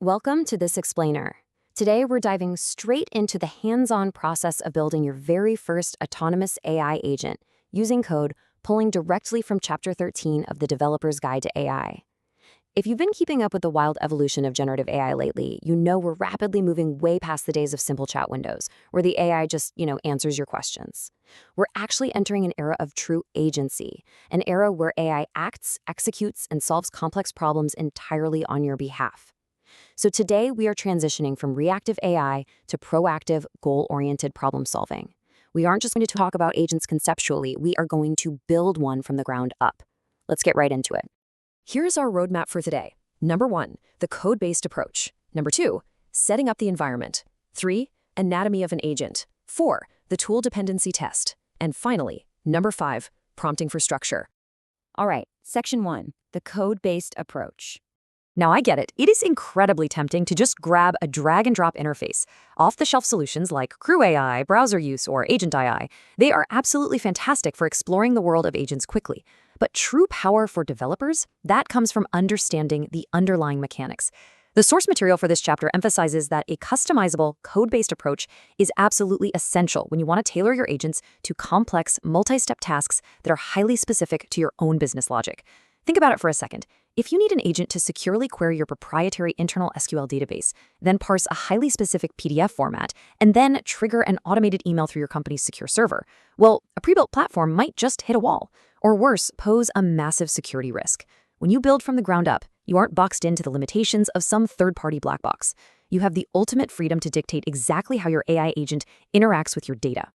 Welcome to This Explainer. Today, we're diving straight into the hands-on process of building your very first autonomous AI agent using code pulling directly from Chapter 13 of the Developer's Guide to AI. If you've been keeping up with the wild evolution of generative AI lately, you know we're rapidly moving way past the days of simple chat windows, where the AI just, answers your questions. We're actually entering an era of true agency, an era where AI acts, executes, and solves complex problems entirely on your behalf. So today, we are transitioning from reactive AI to proactive, goal-oriented problem solving. We aren't just going to talk about agents conceptually, we are going to build one from the ground up. Let's get right into it. Here's our roadmap for today. Number 1, the code-based approach. Number 2, setting up the environment. 3, anatomy of an agent. 4, the tool dependency test. And finally, number 5, prompting for structure. All right, Section 1, the code-based approach. Now I get it. It is incredibly tempting to just grab a drag-and-drop interface. Off-the-shelf solutions like Crew AI, Browser Use, or Agent AI, they are absolutely fantastic for exploring the world of agents quickly. But true power for developers, that comes from understanding the underlying mechanics. The source material for this chapter emphasizes that a customizable, code-based approach is absolutely essential when you want to tailor your agents to complex, multi-step tasks that are highly specific to your own business logic. Think about it for a second. If you need an agent to securely query your proprietary internal SQL database, then parse a highly specific PDF format, and then trigger an automated email through your company's secure server, well, a pre-built platform might just hit a wall, or worse, pose a massive security risk. When you build from the ground up, you aren't boxed into the limitations of some third-party black box. You have the ultimate freedom to dictate exactly how your AI agent interacts with your data.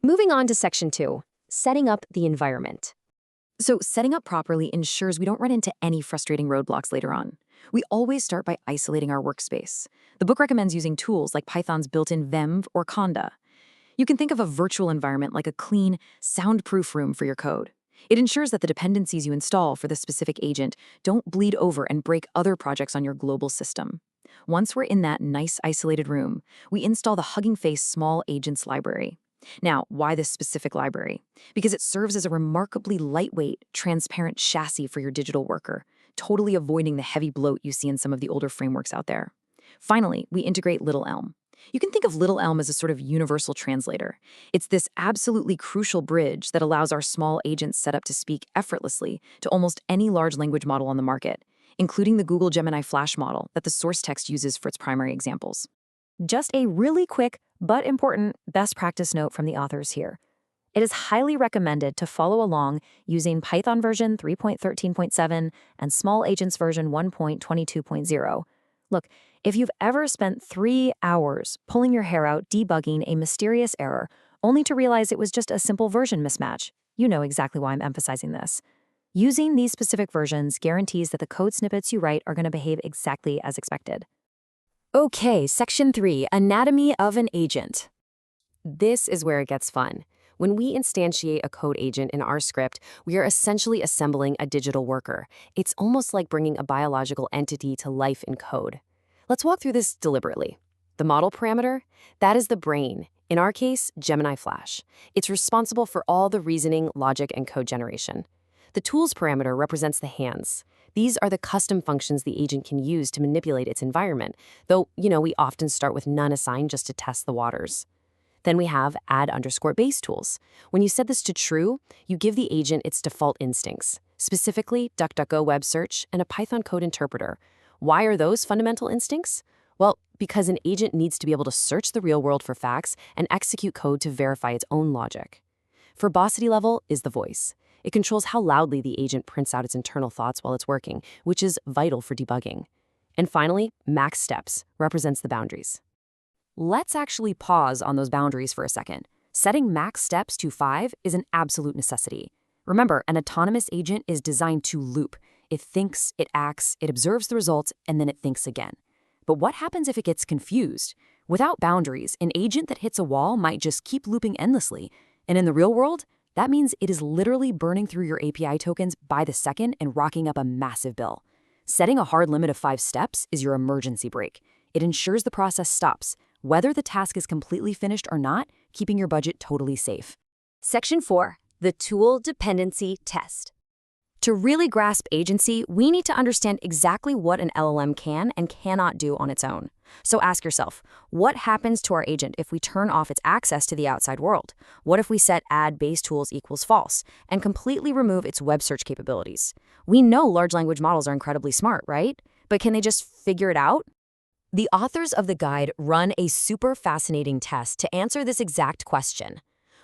Moving on to Section 2, setting up the environment. So setting up properly ensures we don't run into any frustrating roadblocks later on. We always start by isolating our workspace. The book recommends using tools like Python's built-in Venv or Conda. You can think of a virtual environment like a clean, soundproof room for your code. It ensures that the dependencies you install for the specific agent don't bleed over and break other projects on your global system. Once we're in that nice isolated room, we install the Hugging Face Small Agents library. Now, why this specific library? Because it serves as a remarkably lightweight, transparent chassis for your digital worker, totally avoiding the heavy bloat you see in some of the older frameworks out there. Finally, we integrate Little Elm. You can think of Little Elm as a sort of universal translator. It's this absolutely crucial bridge that allows our small agents set up to speak effortlessly to almost any large language model on the market, including the Google Gemini Flash model that the source text uses for its primary examples. Just a really quick but important best practice note from the authors here. It is highly recommended to follow along using Python version 3.13.7 and Small Agents version 1.22.0. Look, if you've ever spent 3 hours pulling your hair out debugging a mysterious error only to realize it was just a simple version mismatch, you know exactly why I'm emphasizing this. Using these specific versions guarantees that the code snippets you write are going to behave exactly as expected. Okay, Section 3, Anatomy of an Agent. This is where it gets fun. When we instantiate a code agent in our script, we are essentially assembling a digital worker. It's almost like bringing a biological entity to life in code. Let's walk through this deliberately. The model parameter, that is the brain. In our case, Gemini Flash. It's responsible for all the reasoning, logic, and code generation. The tools parameter represents the hands. These are the custom functions the agent can use to manipulate its environment, though, we often start with none assigned just to test the waters. Then we have add_base tools. When you set this to true, you give the agent its default instincts, specifically DuckDuckGo web search and a Python code interpreter. Why are those fundamental instincts? Well, because an agent needs to be able to search the real world for facts and execute code to verify its own logic. Verbosity level is the voice. It controls how loudly the agent prints out its internal thoughts while it's working, which is vital for debugging. And finally, max steps represents the boundaries. Let's actually pause on those boundaries for a second. Setting max steps to 5 is an absolute necessity. Remember, an autonomous agent is designed to loop. It thinks, it acts, it observes the results, and then it thinks again. But what happens if it gets confused? Without boundaries, an agent that hits a wall might just keep looping endlessly. And in the real world, that means it is literally burning through your API tokens by the second and rocking up a massive bill. Setting a hard limit of 5 steps is your emergency brake. It ensures the process stops, whether the task is completely finished or not, keeping your budget totally safe. Section 4, the tool dependency test. To really grasp agency, we need to understand exactly what an LLM can and cannot do on its own. So ask yourself, what happens to our agent if we turn off its access to the outside world? What if we set add base tools equals false and completely remove its web search capabilities? We know large language models are incredibly smart, right? But can they just figure it out? The authors of the guide run a super fascinating test to answer this exact question.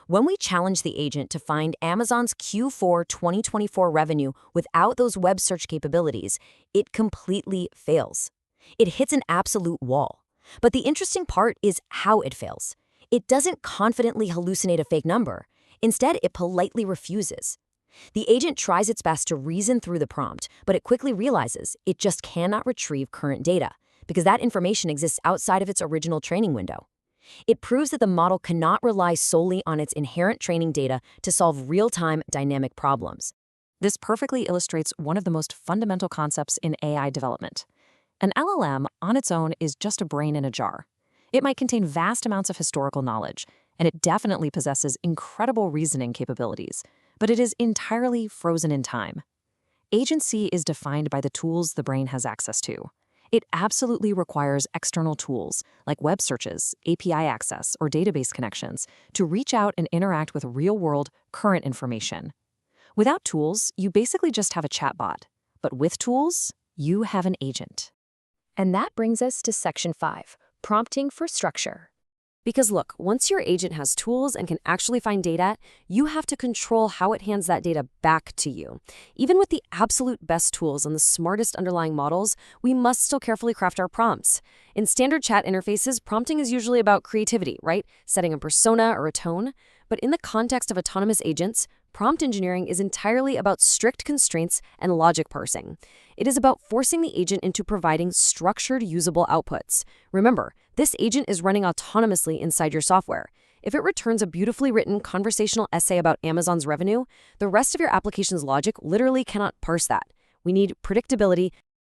When we challenge the agent to find Amazon's Q4 2024 revenue without those web search capabilities, it completely fails. It hits an absolute wall. But the interesting part is how it fails. It doesn't confidently hallucinate a fake number. Instead, it politely refuses. The agent tries its best to reason through the prompt, but it quickly realizes it just cannot retrieve current data, because that information exists outside of its original training window. It proves that the model cannot rely solely on its inherent training data to solve real-time dynamic problems. This perfectly illustrates one of the most fundamental concepts in AI development. An LLM on its own is just a brain in a jar. It might contain vast amounts of historical knowledge, and it definitely possesses incredible reasoning capabilities, but it is entirely frozen in time. Agency is defined by the tools the brain has access to. It absolutely requires external tools, like web searches, API access, or database connections, to reach out and interact with real-world, current information. Without tools, you basically just have a chatbot. But with tools, you have an agent. And that brings us to Section 5, prompting for structure. Because look, once your agent has tools and can actually find data, you have to control how it hands that data back to you. Even with the absolute best tools and the smartest underlying models, we must still carefully craft our prompts. In standard chat interfaces, prompting is usually about creativity, right? Setting a persona or a tone. But in the context of autonomous agents, prompt engineering is entirely about strict constraints and logic parsing. It is about forcing the agent into providing structured, usable outputs. Remember, this agent is running autonomously inside your software. If it returns a beautifully written conversational essay about Amazon's revenue, the rest of your application's logic literally cannot parse that. We need predictability.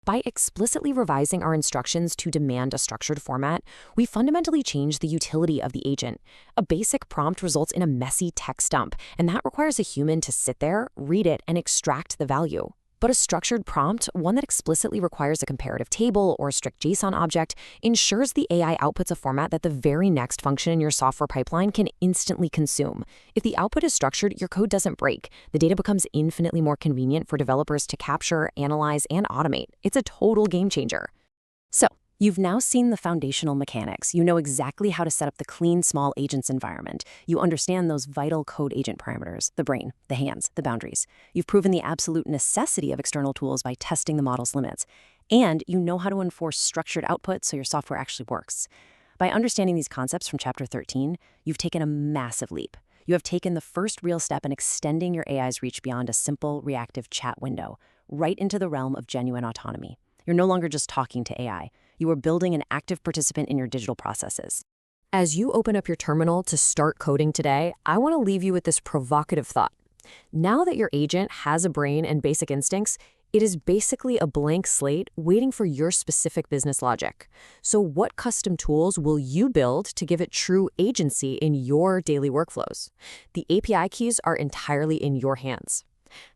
By explicitly revising our instructions to demand a structured format, we fundamentally change the utility of the agent. A basic prompt results in a messy text dump, and that requires a human to sit there, read it, and extract the value. But a structured prompt, one that explicitly requires a comparative table or a strict JSON object, ensures the AI outputs a format that the very next function in your software pipeline can instantly consume. If the output is structured, your code doesn't break. The data becomes infinitely more convenient for developers to capture, analyze, and automate. It's a total game changer. So, you've now seen the foundational mechanics. You know exactly how to set up the clean, small agents environment. You understand those vital code agent parameters, the brain, the hands, the boundaries. You've proven the absolute necessity of external tools by testing the model's limits. And you know how to enforce structured output so your software actually works. By understanding these concepts from Chapter 13, you've taken a massive leap. You have taken the first real step in extending your AI's reach beyond a simple reactive chat window, right into the realm of genuine autonomy. You're no longer just talking to AI. You are building an active participant in your digital processes. As you open up your terminal to start coding today, I want to leave you with this provocative thought. Now that your agent has a brain and basic instincts, it is basically a blank slate waiting for your specific business logic. So what custom tools will you build to give it true agency in your daily workflows? The API keys are entirely in your hands.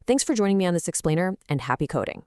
Thanks for joining me on this explainer, and happy coding.